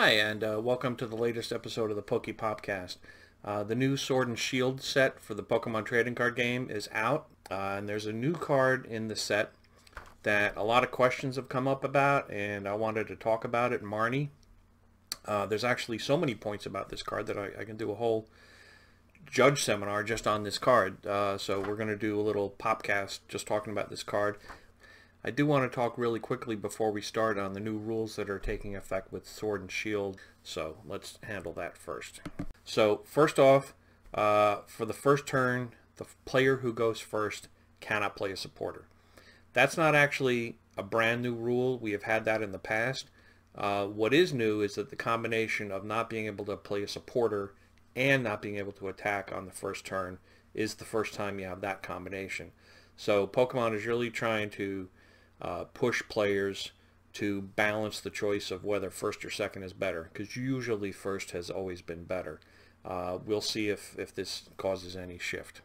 Hi, and welcome to the latest episode of the PokePopCast. The new Sword and Shield set for the Pokemon trading card game is out, and there's a new card in the set that a lot of questions have come up about, and I wanted to talk about it, Marnie. There's actually so many points about this card that I can do a whole judge seminar just on this card. So we're going to do a little popcast just talking about this card. I do want to talk really quickly before we start on the new rules that are taking effect with Sword and Shield, so let's handle that first. So first off, for the first turn, the player who goes first cannot play a supporter. That's not actually a brand new rule. We have had that in the past. What is new is that the combination of not being able to play a supporter and not being able to attack on the first turn is the first time you have that combination. So Pokemon is really trying to push players to balance the choice of whether first or second is better, because usually first has always been better. We'll see if this causes any shift.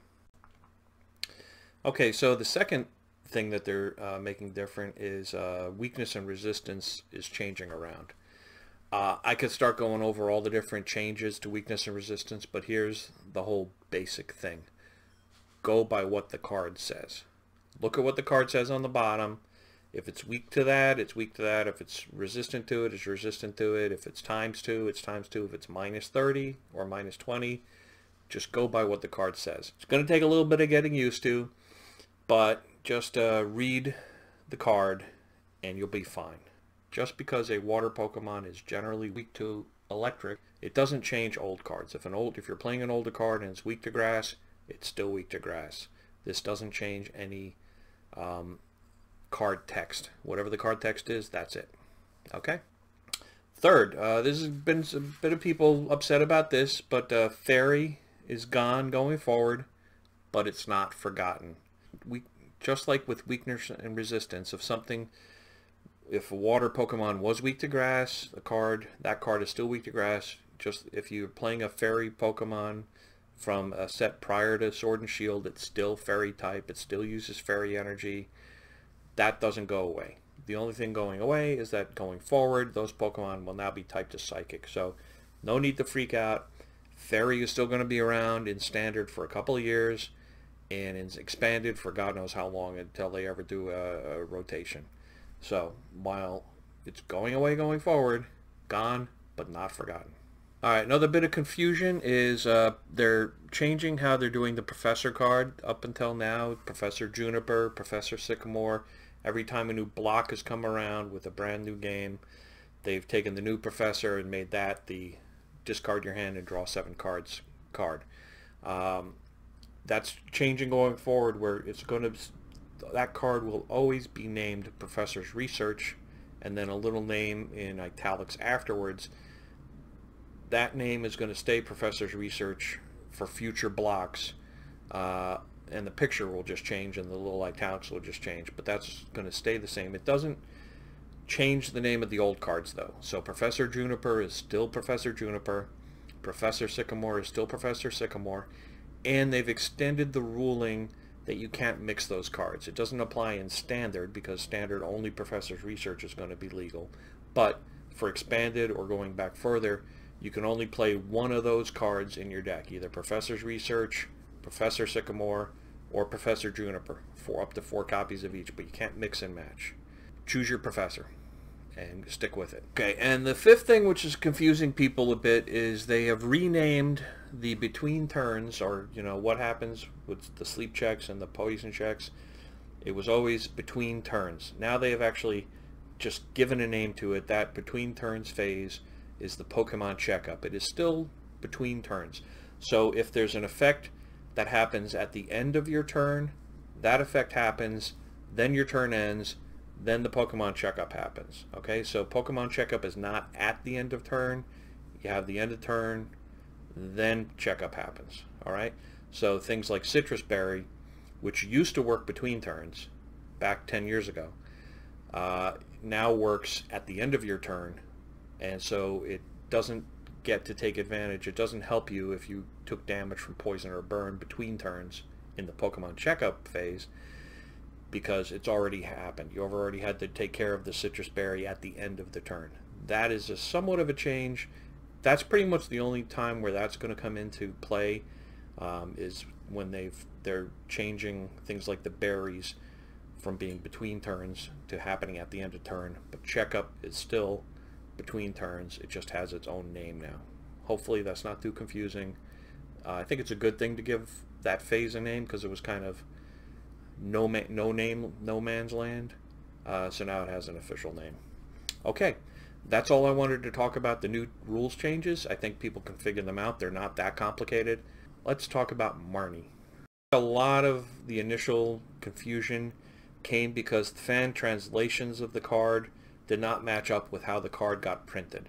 Okay, so the second thing that they're making different is weakness and resistance is changing around. I could start going over all the different changes to weakness and resistance, but here's the whole basic thing. Go by what the card says. Look at what the card says on the bottom. If it's weak to that, it's weak to that. If it's resistant to it, it's resistant to it. If it's ×2, it's ×2. If it's -30 or -20, just go by what the card says. It's going to take a little bit of getting used to, but just read the card and you'll be fine. Just because a water Pokemon is generally weak to electric, it doesn't change old cards. If you're playing an older card and it's weak to grass, it's still weak to grass. This doesn't change any card text. Whatever the card text is, that's it. Okay? Third, this has been a bit of people upset about this, but Fairy is gone going forward, but it's not forgotten. Just like with weakness and resistance, if a water Pokemon was weak to grass, that card is still weak to grass. Just if you're playing a Fairy Pokemon from a set prior to Sword and Shield, it's still Fairy type, it still uses Fairy energy. That doesn't go away. The only thing going away is that going forward, those Pokemon will now be typed as Psychic. So no need to freak out. Fairy is still going to be around in Standard for a couple of years, and in Expanded for God knows how long until they ever do a rotation. So while it's going away going forward, gone but not forgotten. Alright, another bit of confusion is they're changing how they're doing the Professor card. Up until now, Professor Juniper, Professor Sycamore, every time a new block has come around with a brand new game, they've taken the new Professor and made that the discard your hand and draw 7 cards card. That's changing going forward, where that card will always be named Professor's Research, and then a little name in italics afterwards. That name is going to stay Professor's Research for future blocks, and the picture will just change and the little italics will just change, but that's going to stay the same. It doesn't change the name of the old cards though. So Professor Juniper is still Professor Juniper, Professor Sycamore is still Professor Sycamore, and they've extended the ruling that you can't mix those cards. It doesn't apply in Standard, because Standard only Professor's Research is going to be legal, but for Expanded or going back further, you can only play one of those cards in your deck, either Professor's Research, Professor Sycamore, or Professor Juniper, for up to 4 copies of each, but you can't mix and match. Choose your Professor and stick with it. Okay, and the fifth thing, which is confusing people a bit, is they have renamed the between turns, or what happens with the sleep checks and the poison checks. It was always between turns. Now they have actually just given a name to it. That between turns phase is the Pokemon checkup. It is still between turns. So if there's an effect that happens at the end of your turn, that effect happens, then your turn ends, then the Pokemon checkup happens. Okay, so Pokemon checkup is not at the end of turn. You have the end of turn, then checkup happens. Alright, so things like Citrus Berry, which used to work between turns back 10 years ago, now works at the end of your turn, and so it doesn't get to take advantage. It doesn't help you if you took damage from poison or burn between turns in the Pokemon checkup phase, because it's already happened. You've already had to take care of the Citrus Berry at the end of the turn. that is a somewhat of a change. That's pretty much the only time where that's going to come into play, is when they're changing things like the berries from being between turns to happening at the end of turn. But checkup is still between turns. It just has its own name now. Hopefully that's not too confusing. I think it's a good thing to give that phase a name, because it was kind of no man's land. So now it has an official name. Okay, that's all I wanted to talk about, the new rules changes. I think people can figure them out. They're not that complicated. Let's talk about Marnie. A lot of the initial confusion came because the fan translations of the card did not match up with how the card got printed.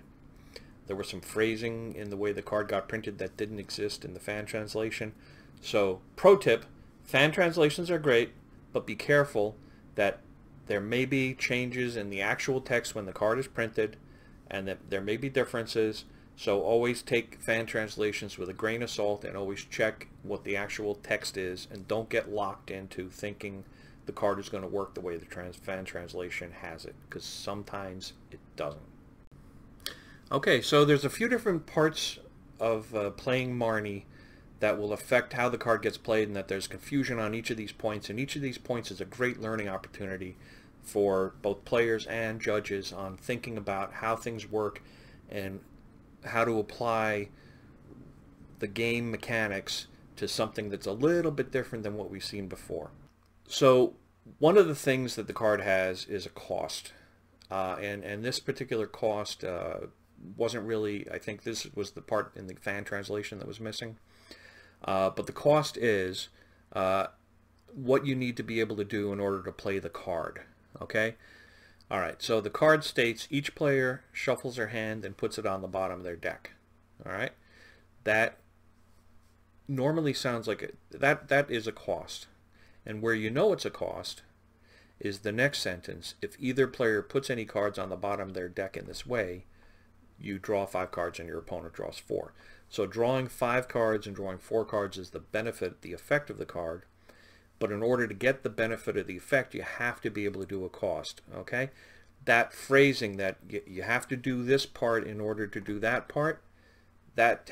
There was some phrasing in the way the card got printed that didn't exist in the fan translation. So, pro tip, fan translations are great, but be careful that there may be changes in the actual text when the card is printed, and that there may be differences. So always take fan translations with a grain of salt, and always check what the actual text is, and don't get locked into thinking the card is going to work the way the fan translation has it, because sometimes it doesn't. Okay, so there's a few different parts of playing Marnie that will affect how the card gets played, and that there's confusion on each of these points, and each of these points is a great learning opportunity for both players and judges on thinking about how things work and how to apply the game mechanics to something that's a little bit different than what we've seen before. So one of the things that the card has is a cost, and this particular cost wasn't really, I think this was the part in the fan translation that was missing, but the cost is what you need to be able to do in order to play the card. Okay? Alright, so the card states each player shuffles their hand and puts it on the bottom of their deck. Alright? That normally sounds like that is a cost. And where you know it's a cost is the next sentence. If either player puts any cards on the bottom of their deck in this way, you draw 5 cards and your opponent draws 4. So drawing 5 cards and drawing 4 cards is the benefit, the effect of the card. But in order to get the benefit of the effect, you have to be able to do a cost. Okay? That phrasing that you have to do this part in order to do that part, that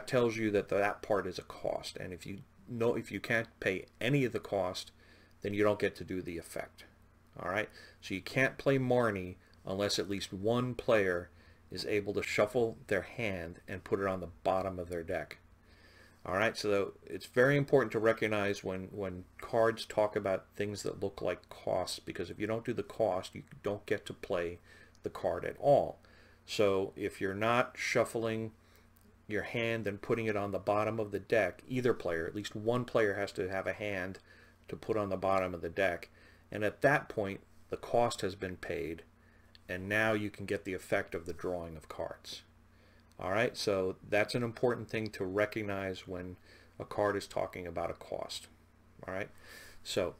tells you that that part is a cost. And if you can't pay any of the cost, then you don't get to do the effect. All right? So you can't play Marnie unless at least one player is able to shuffle their hand and put it on the bottom of their deck. All right, so it's very important to recognize when cards talk about things that look like costs, because if you don't do the cost, you don't get to play the card at all. So if you're not shuffling your hand and putting it on the bottom of the deck, either player, at least one player, has to have a hand to put on the bottom of the deck. And at that point, the cost has been paid, and now you can get the effect of the drawing of cards. All right, so that's an important thing to recognize when a card is talking about a cost. All right, so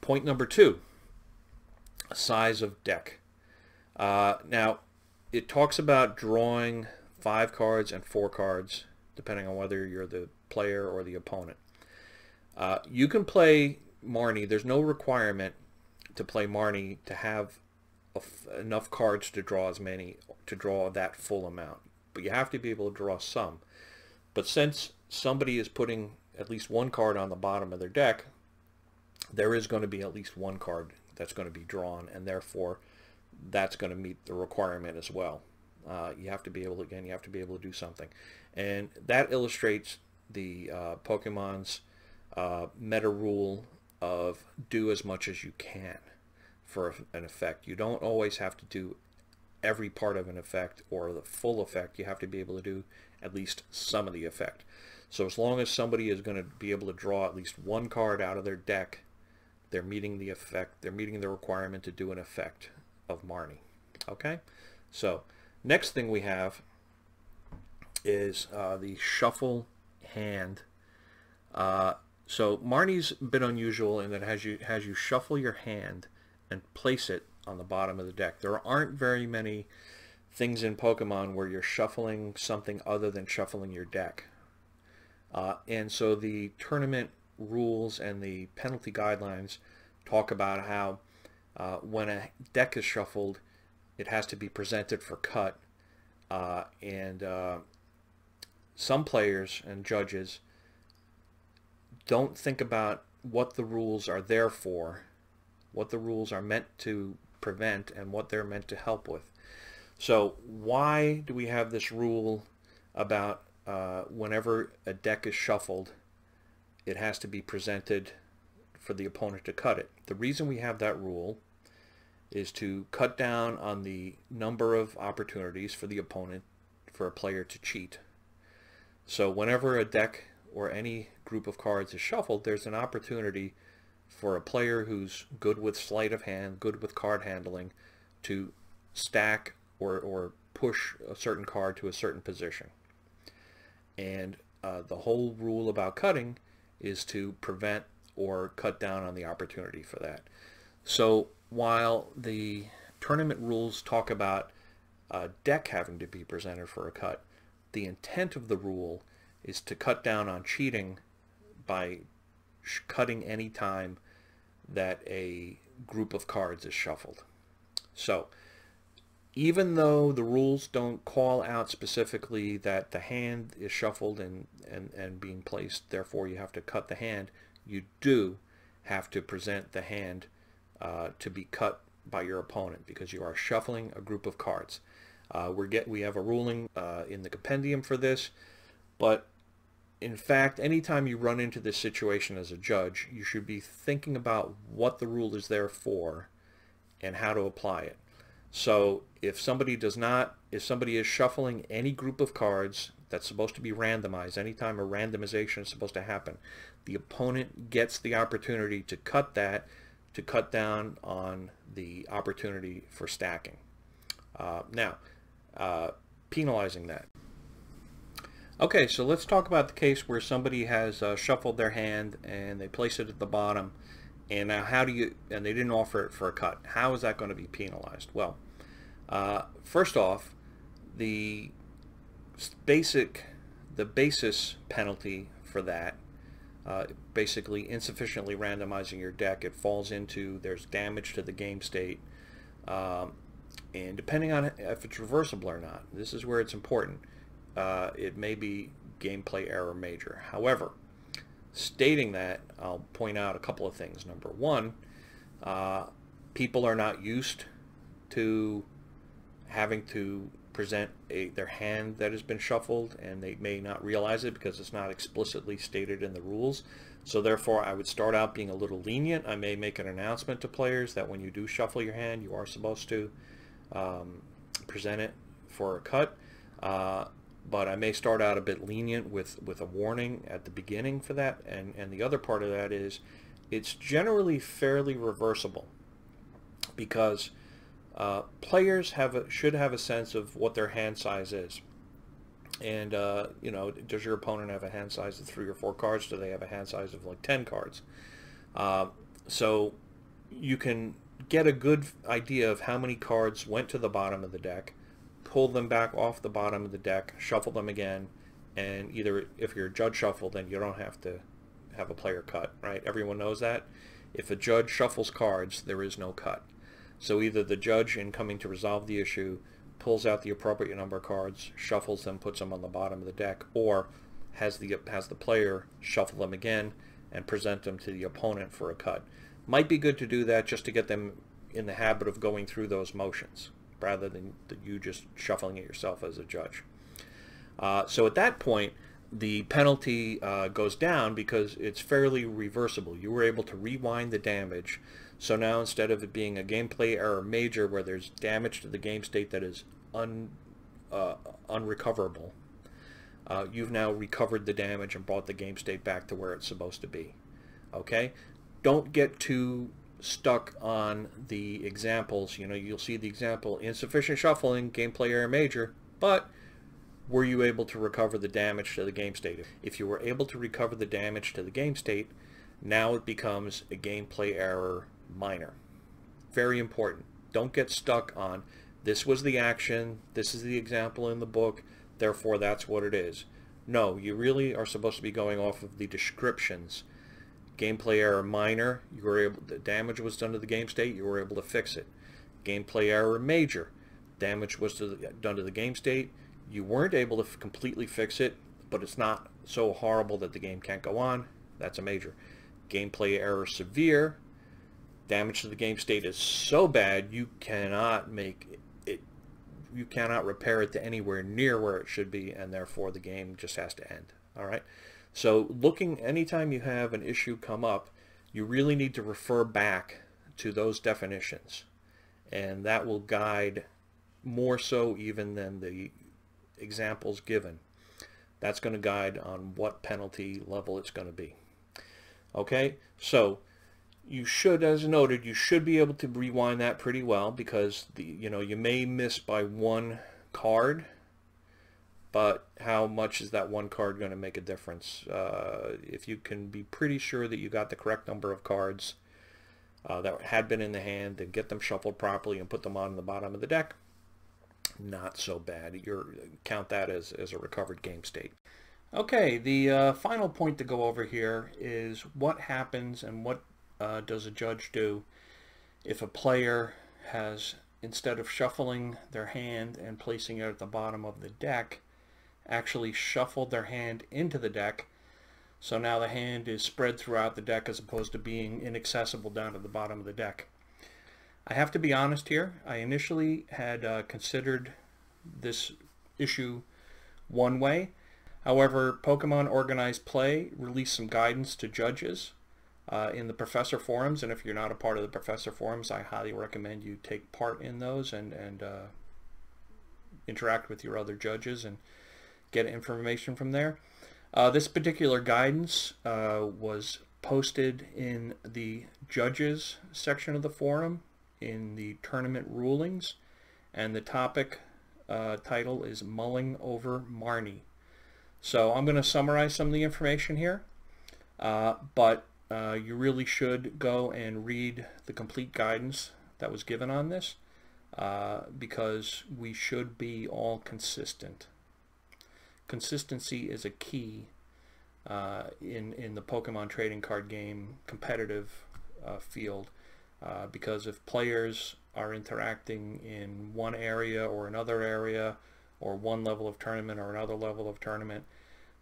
point number 2, size of deck. Now, it talks about drawing 5 cards and 4 cards, depending on whether you're the player or the opponent. You can play Marnie. There's no requirement to play Marnie to have enough cards to draw that full amount. But you have to be able to draw some. But since somebody is putting at least one card on the bottom of their deck, there is going to be at least one card that's going to be drawn, and therefore that's going to meet the requirement as well. You have to be able to do something. And that illustrates the Pokemon's meta rule of do as much as you can for an effect. You don't always have to do every part of an effect or the full effect. You have to be able to do at least some of the effect. So as long as somebody is going to be able to draw at least one card out of their deck, they're meeting the effect, they're meeting the requirement to do an effect of Marnie. Okay? So next thing we have is the shuffle hand. So Marnie's a bit unusual in that it has you shuffle your hand and place it on the bottom of the deck. There aren't very many things in Pokemon where you're shuffling something other than shuffling your deck. And so the tournament rules and the penalty guidelines talk about how when a deck is shuffled, it has to be presented for cut And some players and judges don't think about what the rules are there for, what the rules are meant to prevent, and what they're meant to help with. So why do we have this rule about whenever a deck is shuffled, it has to be presented for the opponent to cut it? The reason we have that rule is to cut down on the number of opportunities for the opponent, for a player to cheat. So whenever a deck or any group of cards is shuffled, there's an opportunity for a player who's good with sleight of hand, good with card handling, to stack or push a certain card to a certain position. And the whole rule about cutting is to prevent or cut down on the opportunity for that. So while the tournament rules talk about a deck having to be presented for a cut, the intent of the rule is to cut down on cheating by cutting any time that a group of cards is shuffled. So even though the rules don't call out specifically that the hand is shuffled and being placed, therefore you have to cut the hand, you do have to present the hand to be cut by your opponent, because you are shuffling a group of cards. We have a ruling in the compendium for this, but in fact, anytime you run into this situation as a judge, you should be thinking about what the rule is there for and how to apply it. So if somebody is shuffling any group of cards that's supposed to be randomized, anytime a randomization is supposed to happen, the opponent gets the opportunity to cut that, to cut down on the opportunity for stacking. Penalizing that. Okay, so let's talk about the case where somebody has shuffled their hand and they place it at the bottom, and now and they didn't offer it for a cut. How is that going to be penalized? Well, first off, the basis penalty for that, basically insufficiently randomizing your deck, it falls into there's damage to the game state, and depending on if it's reversible or not, this is where it's important. It may be gameplay error major. However, stating that, I'll point out a couple of things. Number one, people are not used to having to present their hand that has been shuffled, and they may not realize it because it's not explicitly stated in the rules. So therefore, I would start out being a little lenient. I may make an announcement to players that when you do shuffle your hand, you are supposed to present it for a cut. But I may start out a bit lenient with a warning at the beginning for that. And the other part of that is it's generally fairly reversible, because players should have a sense of what their hand size is. And, does your opponent have a hand size of 3 or 4 cards? Do they have a hand size of like 10 cards? So you can get a good idea of how many cards went to the bottom of the deck, pull them back off the bottom of the deck, shuffle them again, and either if you're a judge shuffle, then you don't have to have a player cut, right? Everyone knows that. If a judge shuffles cards, there is no cut. So either the judge, in coming to resolve the issue, pulls out the appropriate number of cards, shuffles them, puts them on the bottom of the deck, or has the player shuffle them again and present them to the opponent for a cut. Might be good to do that just to get them in the habit of going through those motions, rather than you just shuffling it yourself as a judge. So at that point, the penalty goes down because it's fairly reversible. You were able to rewind the damage. So now, instead of it being a gameplay error major where there's damage to the game state that is unrecoverable, you've now recovered the damage and brought the game state back to where it's supposed to be. Okay? Don't get too stuck on the examples. You'll see the example, insufficient shuffling, gameplay error major, but were you able to recover the damage to the game state? If you were able to recover the damage to the game state, now it becomes a gameplay error minor. Very important. Don't get stuck on, this was the action, this is the example in the book, therefore that's what it is. No, you really are supposed to be going off of the descriptions. Gameplay error minor, the damage was done to the game state, you were able to fix it. Gameplay error major, damage was done to the game state. You weren't able to completely fix it, but it's not so horrible that the game can't go on. That's a major. Gameplay error severe. Damage to the game state is so bad you cannot repair it to anywhere near where it should be, and therefore the game just has to end. All right. So anytime you have an issue come up, you really need to refer back to those definitions, and that will guide more so even than the examples given. That's going to guide on what penalty level it's going to be. Okay, so you should, as noted, you should be able to rewind that pretty well, because you may miss by one card, but how much is that one card going to make a difference? If you can be pretty sure that you got the correct number of cards that had been in the hand, and get them shuffled properly and put them on the bottom of the deck, not so bad. Count that as a recovered game state. Okay, the final point to go over here is what happens and what does a judge do if a player has, instead of shuffling their hand and placing it at the bottom of the deck, actually shuffled their hand into the deck. So now the hand is spread throughout the deck as opposed to being inaccessible down to the bottom of the deck. I have to be honest here. I initially had considered this issue one way. However, Pokemon Organized Play released some guidance to judges in the Professor Forums, and if you're not a part of the Professor Forums, I highly recommend you take part in those and interact with your other judges and get information from there. This particular guidance was posted in the judges section of the forum in the tournament rulings, and the topic title is Mulling Over Marnie. So I'm going to summarize some of the information here, but you really should go and read the complete guidance that was given on this, because we should be all consistent. Consistency is a key in the Pokemon trading card game competitive field, because if players are interacting in one area or another area, or one level of tournament or another level of tournament,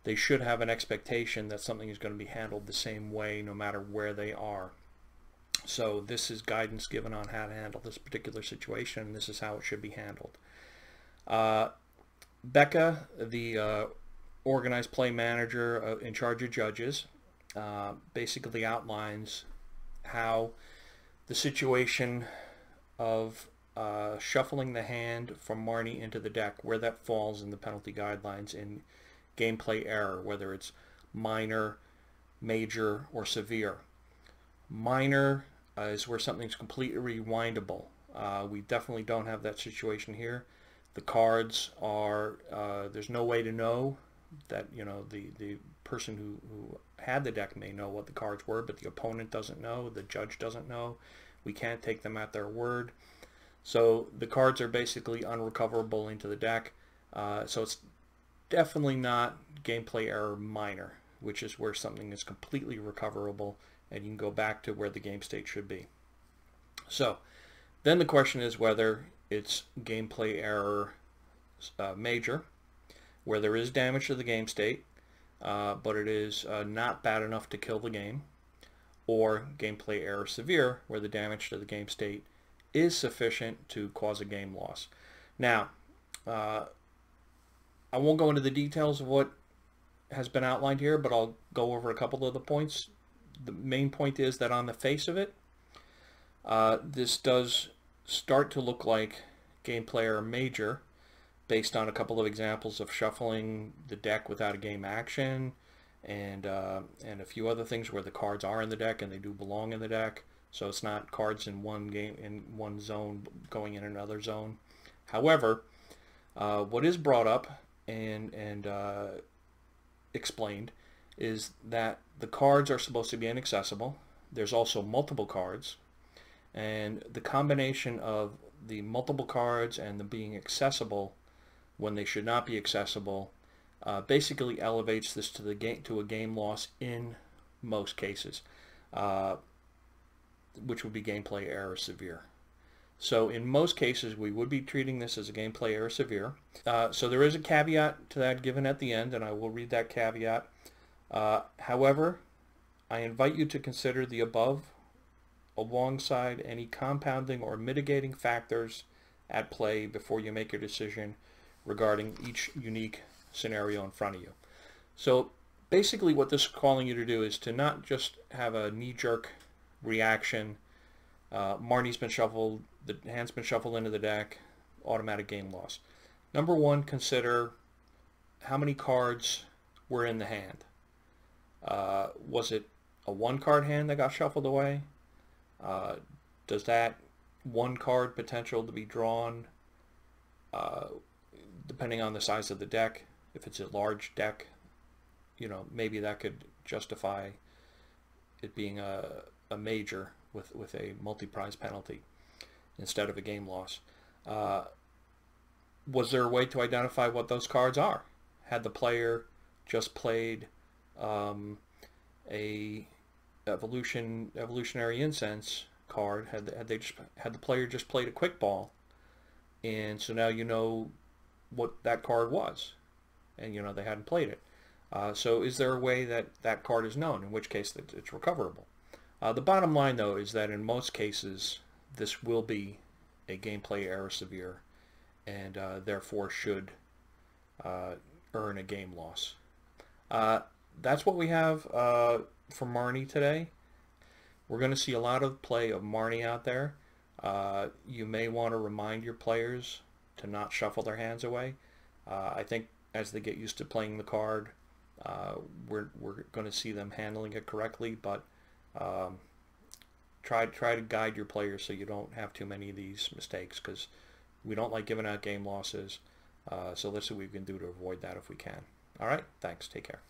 they should have an expectation that something is going to be handled the same way no matter where they are. So this is guidance given on how to handle this particular situation, and this is how it should be handled. Becca, the organized play manager in charge of judges, basically outlines how the situation of shuffling the hand from Marnie into the deck, where that falls in the penalty guidelines in gameplay error, whether it's minor, major, or severe. Minor is where something's completely rewindable. We definitely don't have that situation here. The cards are, there's no way to know that, the person who had the deck may know what the cards were, but the opponent doesn't know, the judge doesn't know. We can't take them at their word. So the cards are basically unrecoverable into the deck. So it's definitely not gameplay error minor, which is where something is completely recoverable and you can go back to where the game state should be. So then the question is whether it's gameplay error major, where there is damage to the game state, but it is not bad enough to kill the game, or gameplay error severe, where the damage to the game state is sufficient to cause a game loss. Now, I won't go into the details of what has been outlined here, but I'll go over a couple of the points. The main point is that on the face of it, this does start to look like gameplay error major, based on a couple of examples of shuffling the deck without a game action, and a few other things where the cards are in the deck and they do belong in the deck. So it's not cards in one game in one zone going in another zone. However, what is brought up and explained is that the cards are supposed to be inaccessible. There's also multiple cards, and the combination of the multiple cards and the being accessible when they should not be accessible basically elevates this to a game loss in most cases, which would be gameplay error severe. So in most cases, we would be treating this as a gameplay error severe. So there is a caveat to that given at the end, and I will read that caveat. However, I invite you to consider the above alongside any compounding or mitigating factors at play before you make your decision regarding each unique scenario in front of you. So basically what this is calling you to do is to not just have a knee-jerk reaction. Marnie's been shuffled, the hand's been shuffled into the deck, automatic game loss. Number one, consider how many cards were in the hand. Was it a one-card hand that got shuffled away? Does that one card potential to be drawn, depending on the size of the deck? If it's a large deck, maybe that could justify it being a major with a multi-prize penalty instead of a game loss. Was there a way to identify what those cards are? Had the player just played a evolutionary incense card? Had the player just played a quick ball, and so now you know what that card was, and they hadn't played it. So is there a way that that card is known, in which case it's recoverable? The bottom line, though, is that in most cases this will be a gameplay error severe, and therefore should earn a game loss. That's what we have for Marnie today. We're going to see a lot of play of Marnie out there. You may want to remind your players to not shuffle their hands away. I think as they get used to playing the card, we're going to see them handling it correctly, but try to guide your players so you don't have too many of these mistakes, because we don't like giving out game losses. So let's see what we can do to avoid that if we can. All right, thanks. Take care.